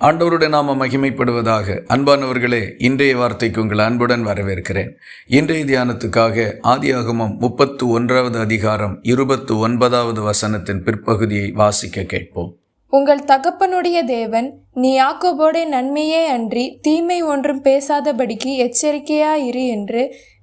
ஆண்டவருடைய நாம மகிமைப்படுவதாக. அன்பானவர்களே, இன்றைய வார்த்தைக்கு உங்கள் அன்புடன் வரவேற்கிறேன். இன்றைய தியானத்துக்காக ஆதியாகமம் 31வது அதிகாரம் 29வது வசனத்தின் பிற்பகுதியை வாசிக்க கேட்போம். உங்கள் தகப்பனுடைய தேவன் நீ யாக்கோபோட நன்மையே அன்றி தீமை ஒன்றும் பேசாதபடிக்கு எச்சரிக்கையாயிரு என்று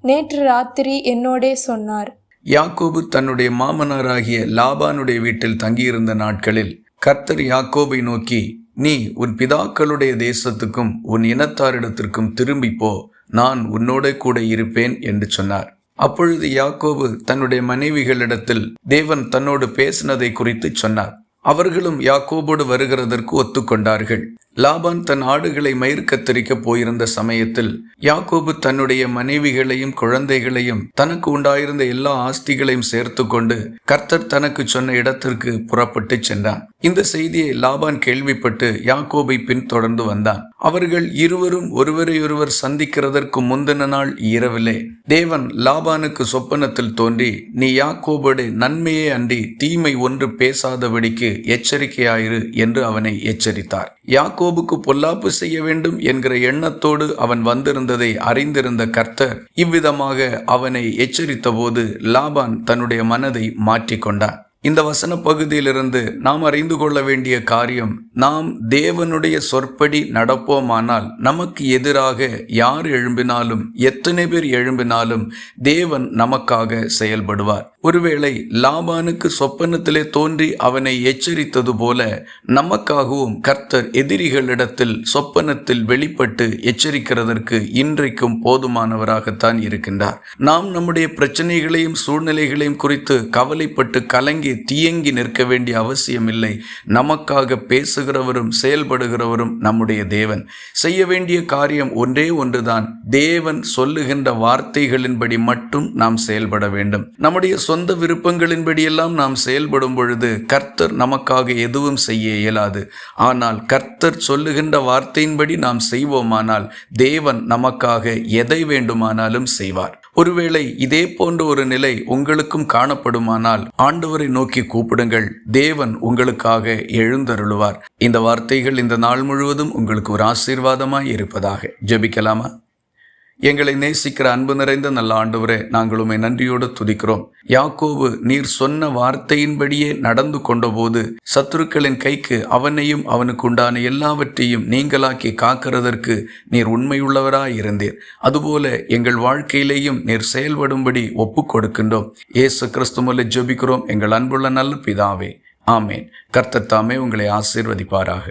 நேற்று ராத்திரி என்னோடே சொன்னார். யாக்கோபு தன்னுடைய மாமனாராகிய லாபானுடைய வீட்டில் தங்கியிருந்த நாட்களில் கர்த்தர் யாக்கோபை நோக்கி, நீ உன் பிதாக்களுடைய தேசத்துக்கும் உன் இனத்தாரிடத்திற்கும் திரும்பி போ, நான் உன்னோட கூட இருப்பேன் என்று சொன்னார். அப்பொழுது யாக்கோபு தன்னுடைய மனைவிகளிடத்தில் தேவன் தன்னோடு பேசினதை குறித்து சொன்னார். அவர்களும் யாக்கோபோடு வருகிறதற்கு ஒத்துக்கொண்டார்கள். லாபான் தன் ஆடுகளை மயிர் கத்தரிக்க போயிருந்த சமயத்தில் யாக்கோபு தன்னுடைய மனைவிகளையும் குழந்தைகளையும் தனக்கு உண்டாயிருந்த எல்லா ஆஸ்திகளையும் சேர்த்து கொண்டு கர்த்தர் தனக்கு சொன்ன இடத்திற்கு புறப்பட்டு சென்றான். இந்த செய்தியை லாபான் கேள்விப்பட்டு யாக்கோபை பின்தொடர்ந்து வந்தான். அவர்கள் இருவரும் ஒருவரையொருவர் சந்திக்கிறதற்கு முந்தின நாள் இரவிலே தேவன் லாபானுக்கு சொப்பனத்தில் தோன்றி, நீ யாக்கோபோடு நன்மையே அன்றி தீமை ஒன்று பேசாதபடிக்கு எச்சரிக்கையாயிரு என்று அவனை எச்சரித்தார். யாக்கோபுக்கு பொல்லாப்பு செய்ய வேண்டும் என்கிற எண்ணத்தோடு அவன் வந்திருந்ததை அறிந்திருந்த கர்த்தர் இவ்விதமாக அவனை எச்சரித்த போது லாபான் தன்னுடைய மனதை மாற்றிக்கொண்டான். இந்த வசன பகுதியிலிருந்து நாம் அறிந்து கொள்ள வேண்டிய காரியம், நாம் தேவனுடைய சொற்படி நடப்போமானால் நமக்கு எதிராக யார் எழும்பினாலும், எத்தனை பேர் எழும்பினாலும் தேவன் நமக்காக செயல்படுவார். ஒருவேளை லாபானுக்கு சொப்பனத்திலே தோன்றி அவனை எச்சரித்தது போல நமக்காகவும் கர்த்தர் எதிரிகளிடத்தில் சொப்பனத்தில் வெளிப்பட்டு எச்சரிக்கிறதற்கு இன்றைக்கும் போதுமானவராகத்தான் இருக்கின்றார். நாம் நம்முடைய பிரச்சனைகளையும் சூழ்நிலைகளையும் குறித்து கவலைப்பட்டு கலங்கி தீயங்கி நிற்க வேண்டிய அவசியம் இல்லை. நமக்காக பேசுகிறவரும் செயல்படுகிறவரும் நம்முடைய தேவன். செய்ய வேண்டிய காரியம் ஒன்றே ஒன்றுதான், தேவன் சொல்லுகின்ற வார்த்தைகளின்படி மட்டும் நாம் செயல்பட வேண்டும். நம்முடைய சொந்த விருப்பங்களின்படியெல்லாம் நாம் செயல்படும் பொழுது கர்த்தர் நமக்காக எதுவும் செய்ய இயலாது. ஆனால் கர்த்தர் சொல்லுகின்ற வார்த்தையின்படி நாம் செய்வோமானால் தேவன் நமக்காக எதை வேண்டுமானாலும் செய்வார். ஒருவேளை இதே போன்ற ஒரு நிலை உங்களுக்கும் காணப்படுமானால் ஆண்டவரை நோக்கி கூப்பிடுங்கள், தேவன் உங்களுக்காக எழுந்தருளுவார். இந்த வார்த்தைகள் இந்த நாள் முழுவதும் உங்களுக்கு ஒரு ஆசீர்வாதமாய் இருப்பதாக. ஜெபிக்கலாமா? எங்களை நேசிக்கிற அன்பு நிறைந்த நல்ல ஆண்டவரே, நாங்கள் உம்மை நன்றியோடு துதிக்கிறோம். யாக்கோபு நீர் சொன்ன வார்த்தையின்படியே நடந்து கொண்டபோது சத்துருக்களின் கைக்கு அவனையும் அவனுக்கு உண்டான எல்லாவற்றையும் நீங்களாக்கி காக்கிறதற்கு நீர் உண்மையுள்ளவராய் இருந்தீர். அதுபோல எங்கள் வாழ்க்கையிலேயும் நீர் செயல்படும்படி ஒப்பு கொடுக்கின்றோம். இயேசு கிறிஸ்து மூலம் ஜெபிக்கிறோம் எங்கள் அன்புள்ள நல்ல பிதாவே, ஆமேன். கர்த்தர் தாமே உங்களை ஆசீர்வதிப்பாராக.